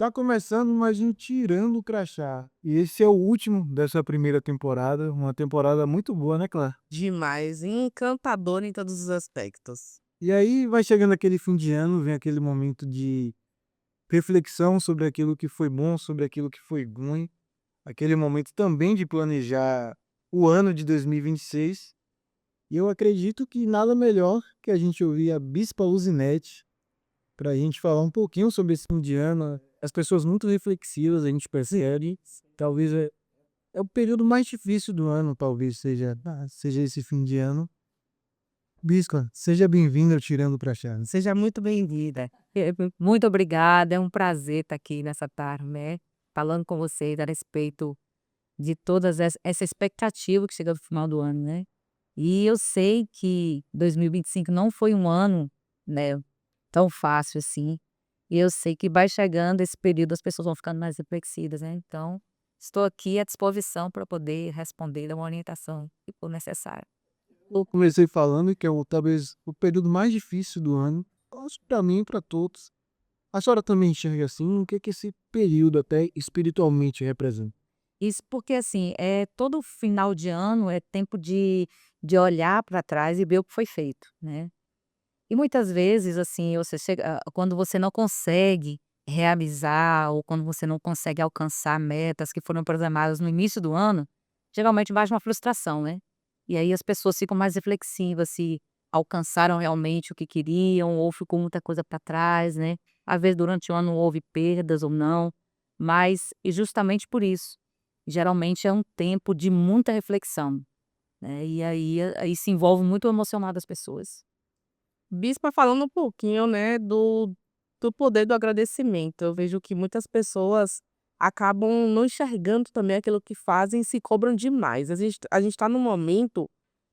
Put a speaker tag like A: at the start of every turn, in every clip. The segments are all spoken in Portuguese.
A: Tá começando mais um Tirando o Crachá. E esse é o último dessa primeira temporada, uma temporada muito boa, né, Clara?
B: Demais, encantador em todos os aspectos.
A: E aí vai chegando aquele fim de ano, vem aquele momento de reflexão sobre aquilo que foi bom, sobre aquilo que foi ruim, aquele momento também de planejar o ano de 2026. E 26. E eu acredito que nada melhor que a gente ouvir a Bispa Luzinete para a gente falar um pouquinho sobre esse fim de ano. As pessoas muito reflexivas, a gente percebe. Talvez é o período mais difícil do ano, talvez seja esse fim de ano. Bispa, seja bem-vinda ao Tirando pra Chá.
B: Seja muito bem-vinda.
C: Muito obrigada, é um prazer estar aqui nessa tarde, né, falando com vocês a respeito de todas essa expectativa que chega no final do ano, né. E eu sei que 2025 não foi um ano, né, tão fácil assim, e eu sei que vai chegando esse período, as pessoas vão ficando mais reflexivas, né, então estou aqui à disposição para poder responder, dar uma orientação, se for necessário.
A: Eu comecei falando que é talvez o período mais difícil do ano, acho que pra mim e pra todos. A senhora também enxerga assim? O que que esse período até espiritualmente representa?
C: Isso porque, assim, todo final de ano é tempo de olhar para trás e ver o que foi feito, né. E muitas vezes, assim, você chega quando você não consegue realizar ou quando você não consegue alcançar metas que foram programadas no início do ano, geralmente bate uma frustração, né. E aí as pessoas ficam mais reflexivas se alcançaram realmente o que queriam ou ficou muita coisa para trás, né. Às vezes durante o ano houve perdas ou não, mas e justamente por isso, geralmente é um tempo de muita reflexão, né, e aí se envolve muito o emocional das pessoas.
B: Bispa, falando um pouquinho, né, do poder do agradecimento. Eu vejo que muitas pessoas acabam não enxergando também aquilo que fazem e se cobram demais. A gente está num momento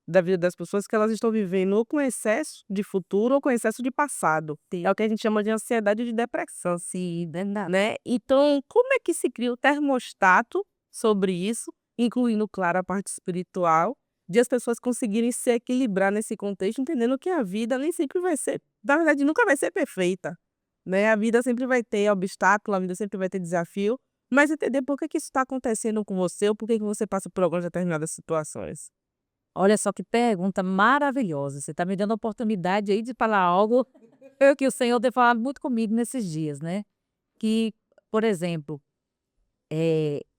B: da vida das pessoas que elas estão vivendo ou com excesso de futuro ou com excesso de passado. É o que a gente chama de ansiedade e de depressão.
C: Sim, verdade.
B: Né, então como é que se cria o termostato sobre isso, incluindo, claro, a parte espiritual, de as pessoas conseguirem se equilibrar nesse contexto, entendendo que a vida nem sempre vai ser, na verdade nunca vai ser perfeita, né, a vida sempre vai ter obstáculo, a vida sempre vai ter desafio, mas entender por que que isso está acontecendo com você ou por que que você passa por algumas determinadas situações.
C: Olha só que pergunta maravilhosa, você está me dando a oportunidade aí de falar algo que o Senhor tem falado muito comigo nesses dias, né. Que, por exemplo,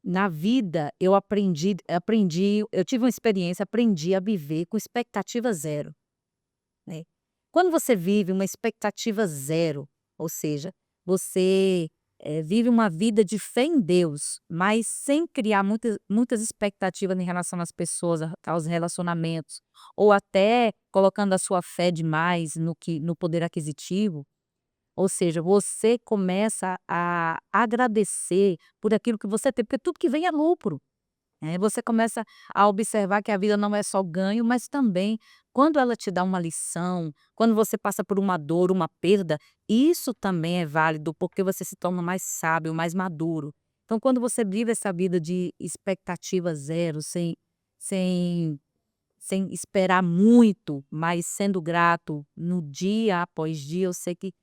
C: na vida eu aprendi eu tive uma experiência, aprendi a viver com expectativa zero, né. Quando você vive uma expectativa zero, ou seja, você, vive uma vida de fé em Deus, mas sem criar muitas expectativas em relação às pessoas, aos relacionamentos, ou até colocando a sua fé demais no poder aquisitivo, ou seja, você começa a agradecer por aquilo que você tem, porque tudo que vem é lucro. Você começa a observar que a vida não é só ganho, mas também quando ela te dá uma lição, quando você passa por uma dor, uma perda, isso também é válido, porque você se torna mais sábio, mais maduro. Então, quando você vive essa vida de expectativa zero, sem sem esperar muito, mas sendo grato no dia após dia, eu sei que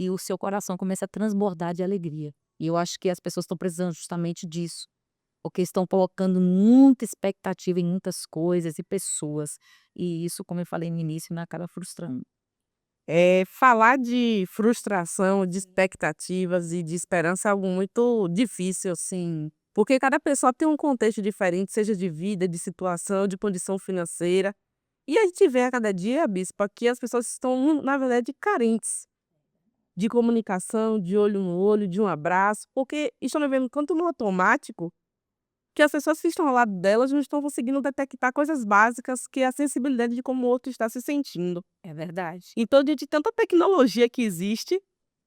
C: o seu coração começa a transbordar de alegria. E eu acho que as pessoas estão precisando justamente disso. Porque estão colocando muita expectativa em muitas coisas e pessoas, e isso, como eu falei no início, né, acaba frustrando.
B: Falar de frustração, de expectativas e de esperança é algo muito difícil, assim, porque cada pessoa tem um contexto diferente, seja de vida, de situação, de condição financeira. E a gente vê a cada dia, Bispa, que as pessoas estão, na verdade, carentes de comunicação, de olho no olho, de um abraço, porque estão vivendo tanto no automático que as pessoas que estão ao lado delas não estão conseguindo detectar coisas básicas, que é a sensibilidade de como o outro está se sentindo.
C: É verdade.
B: Então, diante de tanta tecnologia que existe,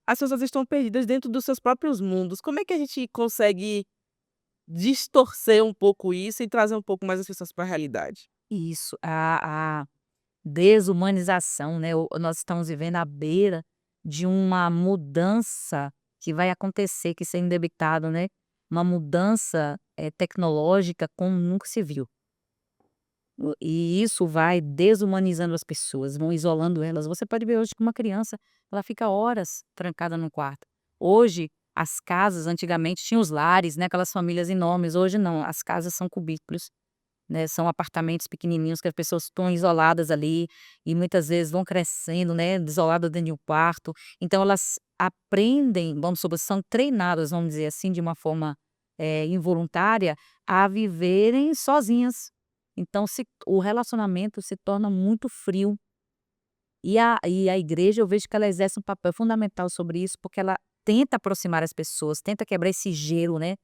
B: as pessoas estão perdidas dentro dos seus próprios mundos. Como é que a gente consegue distorcer um pouco isso e trazer um pouco mais as pessoas para a realidade?
C: Isso, a desumanização, né, nós estamos vivendo à beira de uma mudança que vai acontecer, que sendo debitado, né, uma mudança, tecnológica como nunca se viu. E isso vai desumanizando as pessoas, vão isolando elas. Você pode ver hoje que uma criança, ela fica horas trancada no quarto. Hoje, As casas antigamente tinham os lares, né, aquelas famílias enormes, hoje não, as casas são cubículos, né, são apartamentos pequenininhos que as pessoas estão isoladas ali e muitas vezes vão crescendo, né, isoladas dentro de um quarto. Então elas aprendem, vamos supor, são treinadas, vamos dizer assim, de uma forma, involuntária, a viverem sozinhas. Então o relacionamento se torna muito frio. E a igreja, eu vejo que ela exerce um papel fundamental sobre isso, porque ela tenta aproximar as pessoas, tenta quebrar esse gelo, né,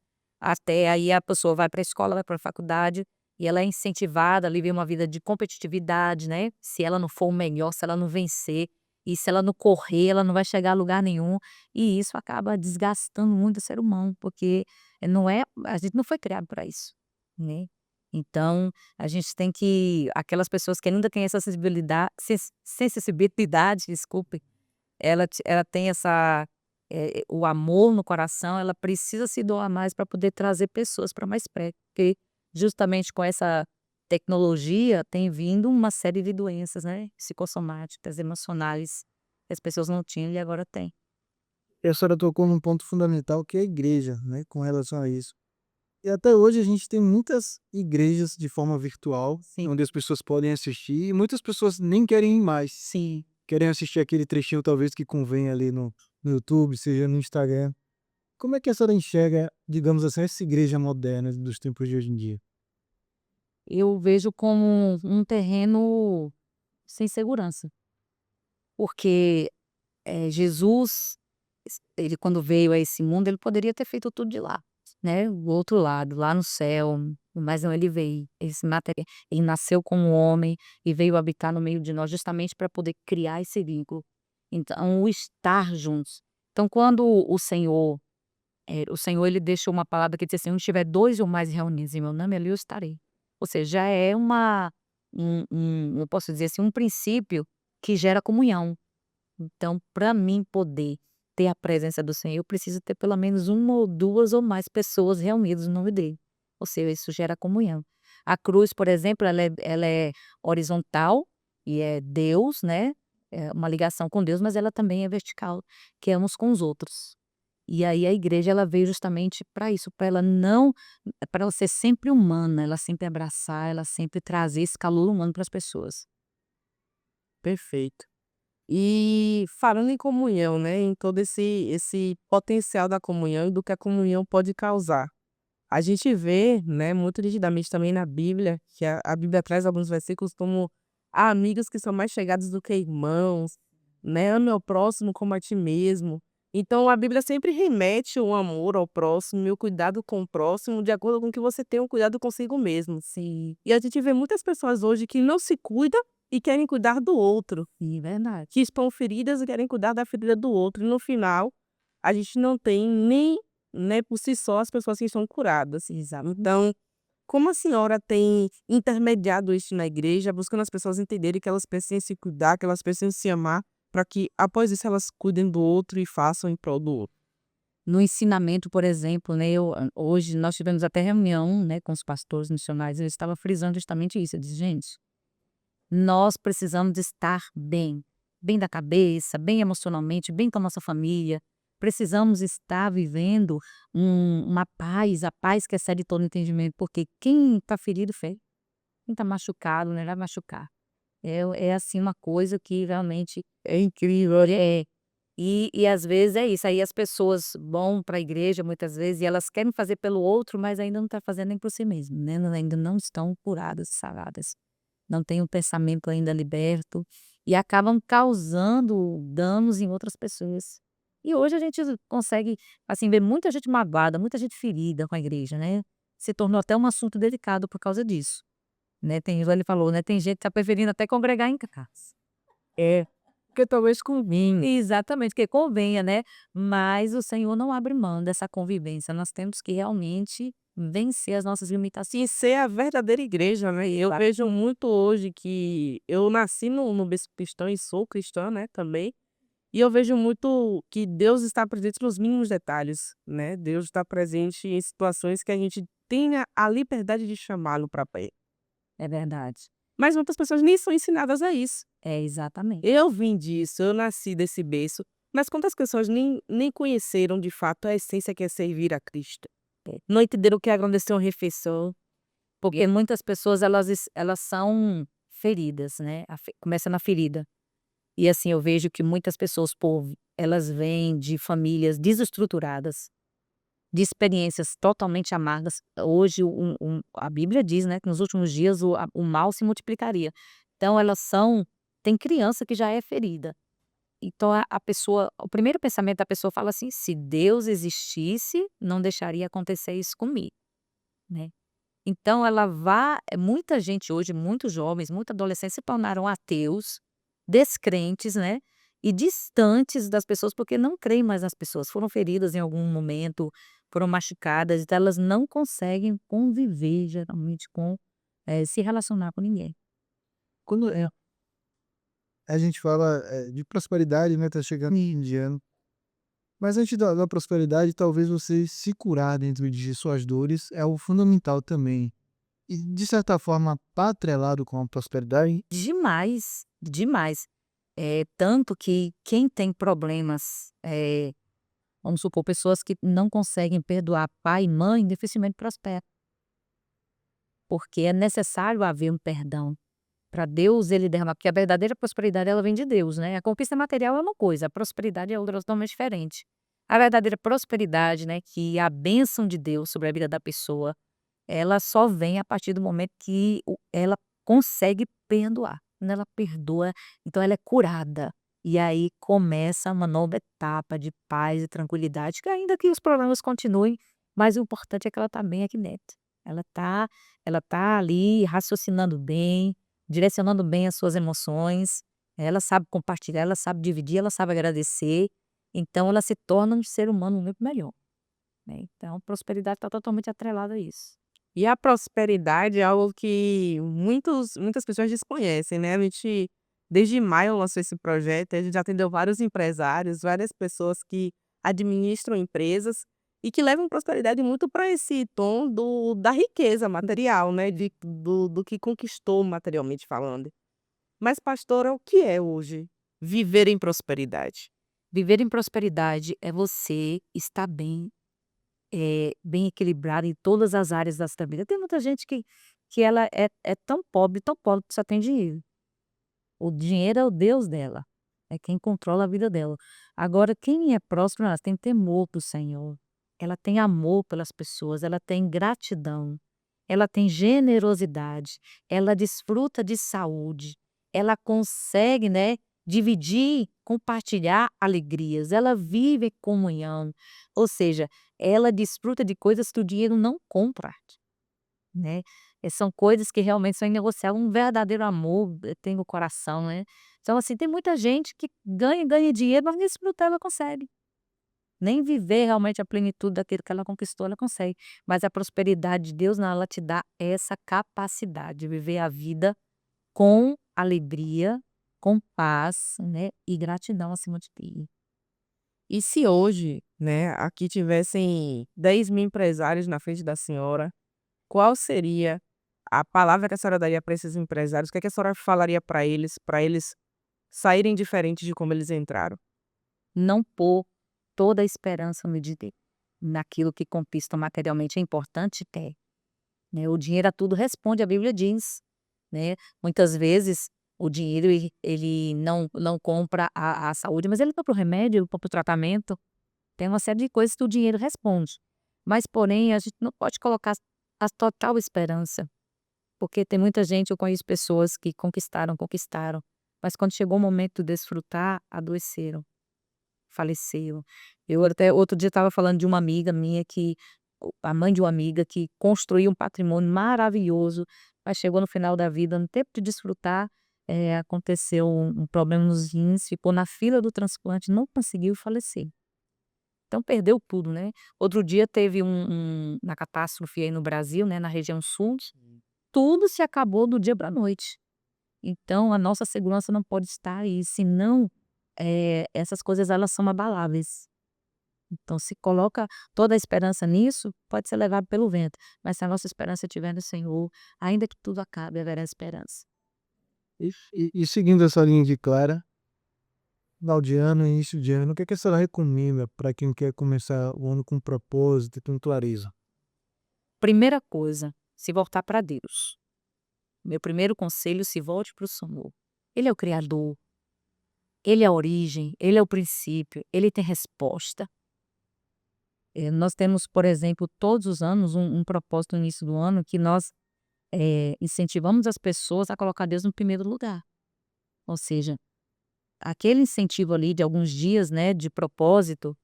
C: até aí a pessoa vai para a escola, vai para a faculdade, e ela é incentivada a viver uma vida de competitividade, né, se ela não for o melhor, se ela não vencer, e se ela não correr, ela não vai chegar a lugar nenhum, e isso acaba desgastando muito o ser humano, porque não é a gente não foi criado para isso, né. Então a gente tem que aquelas pessoas que ainda têm essa sensibilidade, desculpe, ela tem essa, o amor no coração, ela precisa se doar mais para poder trazer pessoas para mais perto, porque justamente com essa tecnologia tem vindo uma série de doenças, né, psicossomáticas, emocionais, que as pessoas não tinham e agora têm.
A: E a senhora tocou num ponto fundamental que é a igreja, né, com relação a isso. E até hoje a gente tem muitas igrejas de forma virtual,
C: Sim,
A: onde as pessoas podem assistir e muitas pessoas nem querem ir mais.
C: sim.
A: Querem assistir aquele trechinho talvez que convém ali no YouTube, seja no Instagram. Como é que a senhora enxerga, digamos assim, essa igreja moderna dos tempos de hoje em dia?
C: Eu vejo como um terreno sem segurança, porque Jesus, ele quando veio a esse mundo, ele poderia ter feito tudo de lá, né, o outro lado, lá no céu, mas não, ele veio, ele nasceu como homem e veio habitar no meio de nós justamente para poder criar esse vínculo. Então, o estar juntos. Então, quando o Senhor ele deixou uma palavra que diz assim: "Onde tiver 2 ou mais reunidos em meu nome, ali eu estarei". Ou seja, já é eu posso dizer assim, um princípio que gera comunhão. Então, para mim poder ter a presença do Senhor, eu preciso ter pelo menos uma ou 2 ou mais pessoas reunidas no nome dele. Ou seja, isso gera comunhão. A cruz, por exemplo, ela é horizontal e é Deus, né, é uma ligação com Deus, mas ela também é vertical, que é uns com os outros. E aí a igreja ela veio justamente para isso, para ela ser sempre humana, ela sempre abraçar, ela sempre trazer esse calor humano para as pessoas.
B: Perfeito. E falando em comunhão, né, em todo esse potencial da comunhão e do que a comunhão pode causar. A gente vê, né, muito nitidamente também na Bíblia, que a Bíblia traz alguns versículos como: "Há amigos que são mais chegados do que irmãos", né, "Ame ao próximo como a ti mesmo". Então a Bíblia sempre remete o amor ao próximo e o cuidado com o próximo de acordo com que você tenha um cuidado consigo mesmo.
C: Sim,
B: E a gente vê muitas pessoas hoje que não se cuidam e querem cuidar do outro,
C: sim, verdade.
B: que expõem feridas e querem cuidar da ferida do outro, e no final, a gente não tem nem, né, por si só, as pessoas que estão curadas.
C: Exato.
B: Então, como a senhora tem intermediado isso na igreja, buscando as pessoas entenderem que elas precisam se cuidar, que elas precisam se amar, para que após isso elas cuidem do outro e façam em prol do outro?
C: No ensinamento, por exemplo, né, hoje nós tivemos até reunião, né, com os pastores missionários, eu estava frisando justamente isso, eu disse: "Gente, nós precisamos de estar bem, bem da cabeça, bem emocionalmente, bem com a nossa família, precisamos estar vivendo uma paz, a paz que excede todo entendimento, porque quem está ferido fere, quem está machucado, né, vai machucar". É assim uma coisa que realmente
B: É incrível, né?
C: é. E às vezes é isso, aí as pessoas vão para a igreja muitas vezes e elas querem fazer pelo outro, mas ainda não está fazendo nem por si mesmo, né, ainda não estão curadas, saradas, não têm o pensamento ainda liberto e acabam causando danos em outras pessoas. E hoje a gente consegue, assim, ver muita gente magoada, muita gente ferida com a igreja, né, se tornou até um assunto delicado por causa disso, né, tem igual ele falou, né, tem gente que está preferindo até congregar em casa.
B: É, porque talvez convinha.
C: Exatamente, que convenha, né, mas o Senhor não abre mão dessa convivência, nós temos que realmente vencer as nossas limitações.
B: E ser a verdadeira igreja, né, e eu
C: Claro.
B: vejo muito hoje que eu nasci no berço cristão e sou cristã, né, também, e eu vejo muito que Deus está presente nos mínimos detalhes, né, Deus está presente em situações que a gente tenha a liberdade de chamá-lo para perto.
C: É verdade.
B: Mas muitas pessoas nem são ensinadas a isso.
C: É, exatamente.
B: Eu vim disso, eu nasci desse berço, Mas quantas pessoas nem conheceram de fato a essência que é servir a Cristo?
C: Não entenderam o que é agradecer uma refeição, porque muitas pessoas elas são feridas, né, começa na ferida. E assim, eu vejo que muitas pessoas elas vêm de famílias desestruturadas, de experiências totalmente amargas. Hoje a Bíblia diz, né, que nos últimos dias o mal se multiplicaria. Então tem criança que já é ferida. Então a pessoa o primeiro pensamento da pessoa fala assim: "Se Deus existisse, não deixaria acontecer isso comigo", né. Então muita gente hoje, muitos jovens, muitos adolescentes se tornaram ateus, descrentes, né, e distantes das pessoas, porque não creem mais nas pessoas, foram feridas em algum momento, foram machucadas, então elas não conseguem conviver geralmente se relacionar com ninguém.
A: Quando a gente fala, de prosperidade, né, tá chegando fim de ano, mas antes da prosperidade, talvez você se curar dentro de suas dores é o fundamental também. E de certa forma tá atrelado com a prosperidade.
C: Demais, demais. Tanto que quem tem problemas, vamos supor, pessoas que não conseguem perdoar pai e mãe, dificilmente prospera, porque é necessário haver um perdão para Deus ele derramar, porque a verdadeira prosperidade ela vem de Deus, né, a conquista material é uma coisa, a prosperidade é outra totalmente diferente. A verdadeira prosperidade, né, que é a bênção de Deus sobre a vida da pessoa, ela só vem a partir do momento que ela consegue perdoar. Quando ela perdoa, então ela é curada. E aí começa uma nova etapa de paz e tranquilidade, que ainda que os problemas continuem, mas o importante é que ela está bem aqui dentro. Ela tá ali raciocinando bem, direcionando bem as suas emoções, ela sabe compartilhar, ela sabe dividir, ela sabe agradecer, então ela se torna um ser humano muito melhor, né. Então prosperidade está totalmente atrelada a isso.
B: E a prosperidade é algo que muitas pessoas desconhecem, né. A gente, desde maio, lançou esse projeto e a gente já atendeu vários empresários, várias pessoas que administram empresas e que levam prosperidade muito para esse tom da riqueza material, né, do que conquistou materialmente falando. Mas pastora, o que é hoje viver em prosperidade?
C: Viver em prosperidade é você estar bem, bem equilibrado em todas as áreas da sua vida. Tem muita gente que ela é tão pobre que só tem dinheiro. O dinheiro é o Deus dela, é quem controla a vida dela. Agora quem é próspero, ela tem temor do Senhor, ela tem amor pelas pessoas, ela tem gratidão, ela tem generosidade, ela desfruta de saúde, ela consegue, né, dividir, compartilhar alegrias, ela vive em comunhão, ou seja, ela desfruta de coisas que o dinheiro não compra, né. São coisas que realmente são inegociáveis, um verdadeiro amor, tem no coração, né. Então, assim, tem muita gente que ganha dinheiro, mas nem desfrutar ela consegue. Nem viver realmente a plenitude daquilo que ela conquistou, ela consegue. Mas a prosperidade de Deus não, ela te dá essa capacidade de viver a vida com alegria, com paz, né, e gratidão acima de tudo.
B: E se hoje, né, aqui tivessem 10.000 empresários na frente da senhora, qual seria a palavra que a senhora daria para esses empresários? O que é que a senhora falaria para eles saírem diferentes de como eles entraram?
C: Não pôr toda a esperança no dinheiro, naquilo que conquista materialmente. É importante ter, né, o dinheiro a tudo responde, a Bíblia diz, né. Muitas vezes o dinheiro ele não compra a saúde, mas ele compra o remédio, ele compra o tratamento, tem uma série de coisas que o dinheiro responde. Mas porém a gente não pode colocar a total esperança, porque tem muita gente, eu conheço pessoas que conquistaram, mas quando chegou o momento de desfrutar, adoeceram. Faleceu. Eu até outro dia estava falando de uma amiga minha a mãe de uma amiga que construiu um patrimônio maravilhoso, mas chegou no final da vida, no tempo de desfrutar, aconteceu um problema nos rins, ficou na fila do transplante, não conseguiu e faleceu. Então perdeu tudo, né. Outro dia teve uma catástrofe aí no Brasil, né, na região sul, tudo se acabou do dia para a noite. Então a nossa segurança não pode estar aí, senão, essas coisas elas são abaláveis. Então se coloca toda a esperança nisso, pode ser levado pelo vento, mas se a nossa esperança estiver no Senhor, ainda que tudo acabe, haverá esperança.
A: E seguindo essa linha de Clara, final de ano, início de ano, o que é que a senhora recomenda para quem quer começar o ano com propósito e com clareza?
C: Primeira coisa, se voltar para Deus. Meu primeiro conselho, se volte para o Senhor. Ele é o criador, ele é a origem, ele é o princípio, ele tem resposta. Nós temos, por exemplo, todos os anos um propósito no início do ano que nós, incentivamos as pessoas a colocar Deus no primeiro lugar. Ou seja, aquele incentivo ali de alguns dias, né, de propósito,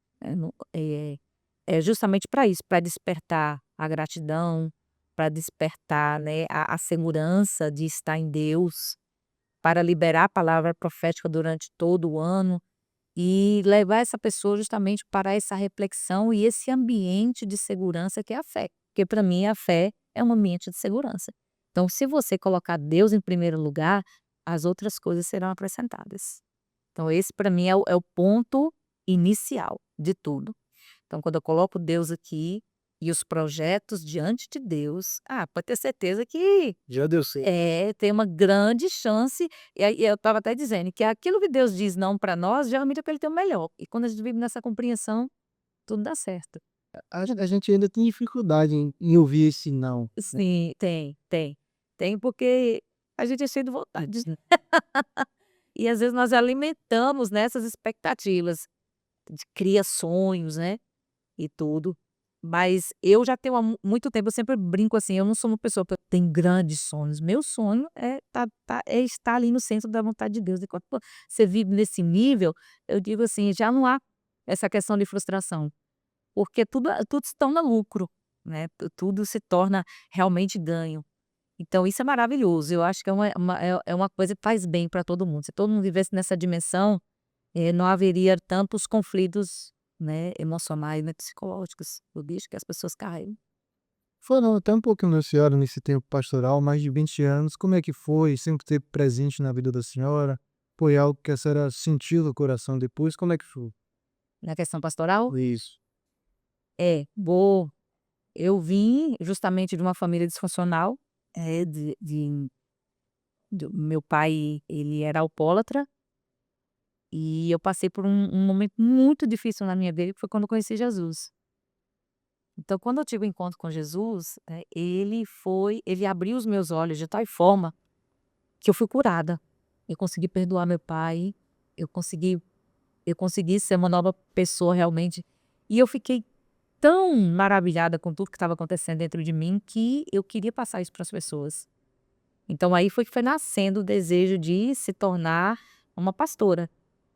C: é justamente para isso, para despertar a gratidão, para despertar, né, a segurança de estar em Deus, para liberar a palavra profética durante todo o ano e levar essa pessoa justamente para essa reflexão e esse ambiente de segurança que é a fé. Porque para mim a fé é um ambiente de segurança. Então, se você colocar Deus em primeiro lugar, as outras coisas serão acrescentadas. Então, esse para mim é o ponto inicial de tudo. Então, quando eu coloco Deus aqui e os projetos diante de Deus, pode ter certeza que
A: Já deu certo.
C: tem uma grande chance. E aí eu estava até dizendo que aquilo que Deus diz não para nós, geralmente é porque ele tem o melhor. E quando a gente vive nessa compreensão, tudo dá certo.
A: A gente ainda tem dificuldade em ouvir esse não.
C: Sim, tem, tem. Tem porque a gente é cheio de vontades, né. E às vezes nós alimentamos nessas expectativas, de cria sonhos, né, e tudo. Mas eu já tenho há muito tempo, eu sempre brinco assim, eu não sou uma pessoa que tem grandes sonhos, meu sonho é estar ali no centro da vontade de Deus, e quando você vive nesse nível, eu digo assim, já não há essa questão de frustração, porque tudo se torna lucro, né, tudo se torna realmente ganho. Então isso é maravilhoso, eu acho que é uma coisa que faz bem para todo mundo, se todo mundo vivesse nessa dimensão, não haveria tantos conflitos, né, emocionais, né, psicológicos, do bicho que as pessoas carregam.
A: Falando até um pouquinho da senhora nesse tempo pastoral, mais de 20 anos, como é que foi? Sempre teve presente na vida da senhora? Foi algo que a senhora sentiu no coração depois? Como é que foi?
C: Na questão pastoral,
A: Isso.
C: vou eu vim justamente de uma família disfuncional, do meu pai, ele era alcoólatra, e eu passei por um momento muito difícil na minha vida, que foi quando eu conheci Jesus. Então quando eu tive o encontro com Jesus, ele abriu os meus olhos de tal forma que eu fui curada. Eu consegui perdoar meu pai, eu consegui eu consegui ser uma nova pessoa realmente, e eu fiquei tão maravilhada com tudo que estava acontecendo dentro de mim, que eu queria passar isso para as pessoas. Então aí foi que foi nascendo o desejo de se tornar uma pastora,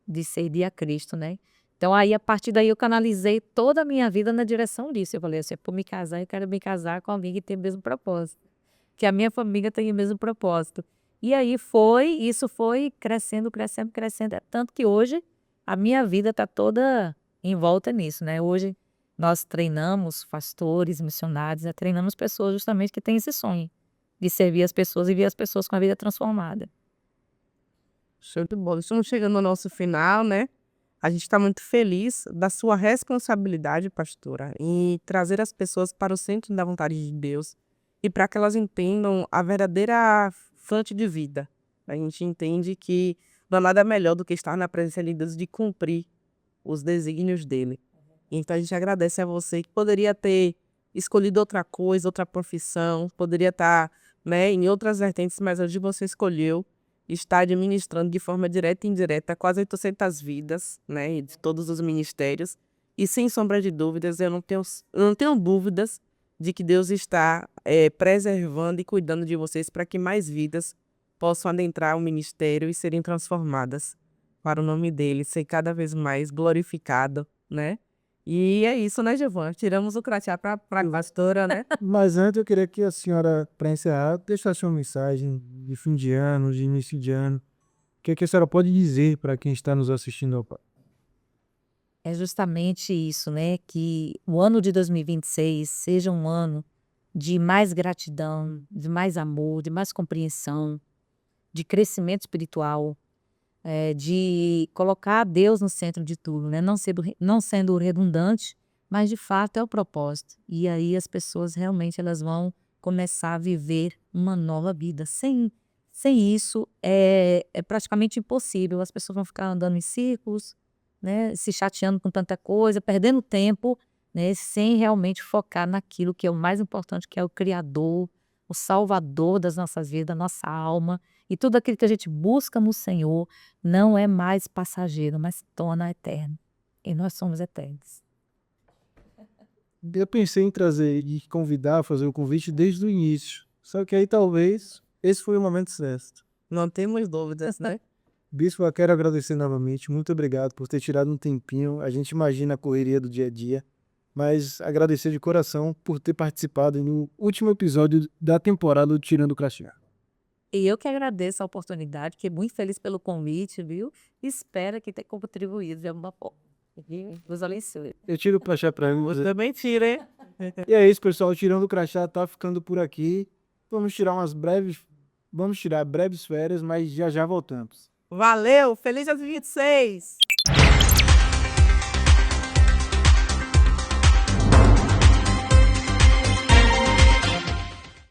C: de servir a Cristo, né. Então aí a partir daí eu canalizei toda a minha vida na direção disso, eu falei assim: "Por me casar, eu quero me casar com alguém que tem o mesmo propósito, que a minha família tenha o mesmo propósito". E aí isso foi crescendo, crescendo, crescendo, é tanto que hoje a minha vida está toda em volta nisso, né. Hoje nós treinamos pastores, missionários, treinamos pessoas justamente que têm esse sonho, de servir as pessoas e ver as pessoas com a vida transformada.
B: Show de bola. Estamos chegando ao nosso final, né. A gente está muito feliz da sua responsabilidade, pastora, em trazer as pessoas para o centro da vontade de Deus e para que elas entendam a verdadeira fonte de vida. A gente entende que não há nada melhor do que estar na presença de Deus, de cumprir os desígnios dele. Então a gente agradece a você que poderia ter escolhido outra coisa, outra profissão, poderia estar, né, em outras vertentes, mas hoje você escolheu estar administrando de forma direta e indireta quase 800 vidas, né, de todos os ministérios. E sem sombra de dúvidas, eu não tenho dúvidas de que Deus está preservando e cuidando de vocês para que mais vidas possam adentrar o ministério e serem transformadas para o nome dele ser cada vez mais glorificado, né? E é isso, né, Giovana? Tiramos o crachá para a pastora, né?
A: Mas antes eu queria que a senhora, para encerrar, deixasse uma mensagem de fim de ano, de início de ano. O que é que a senhora pode dizer para quem está nos assistindo ao Pai?
C: É justamente isso, né, que o ano de 2026 seja um ano de mais gratidão, de mais amor, de mais compreensão, de crescimento espiritual, de colocar Deus no centro de tudo, né, não sendo redundante, mas de fato é o propósito. E aí as pessoas realmente elas vão começar a viver uma nova vida, Sem isso, é praticamente impossível. As pessoas vão ficar andando em círculos, né, se chateando com tanta coisa, perdendo tempo, né, sem realmente focar naquilo que é o mais importante, que é o Criador, o Salvador das nossas vidas, da nossa alma. E tudo aquilo que a gente busca no Senhor não é mais passageiro, mas se torna eterno. E nós somos eternos.
A: Eu pensei em trazer e convidar, fazer o convite desde o início. Só que aí talvez esse foi o momento certo.
B: Não temos dúvidas, né?
A: Bispo, eu quero agradecer novamente. Muito obrigado por ter tirado um tempinho. A gente imagina a correria do dia a dia, mas agradecer de coração por ter participado no último episódio da temporada do Tirando o Crachá.
C: E eu que agradeço a oportunidade, fiquei muito feliz pelo convite, viu? Espero que tenha contribuído de alguma forma. Deus abençoe.
A: Eu tiro o crachá para mim.
B: Você também tira, hein?
A: E é isso, pessoal. Tirando o Crachá tá ficando por aqui. Vamos tirar breves férias, mas já já voltamos.
B: Valeu! Feliz dia 26!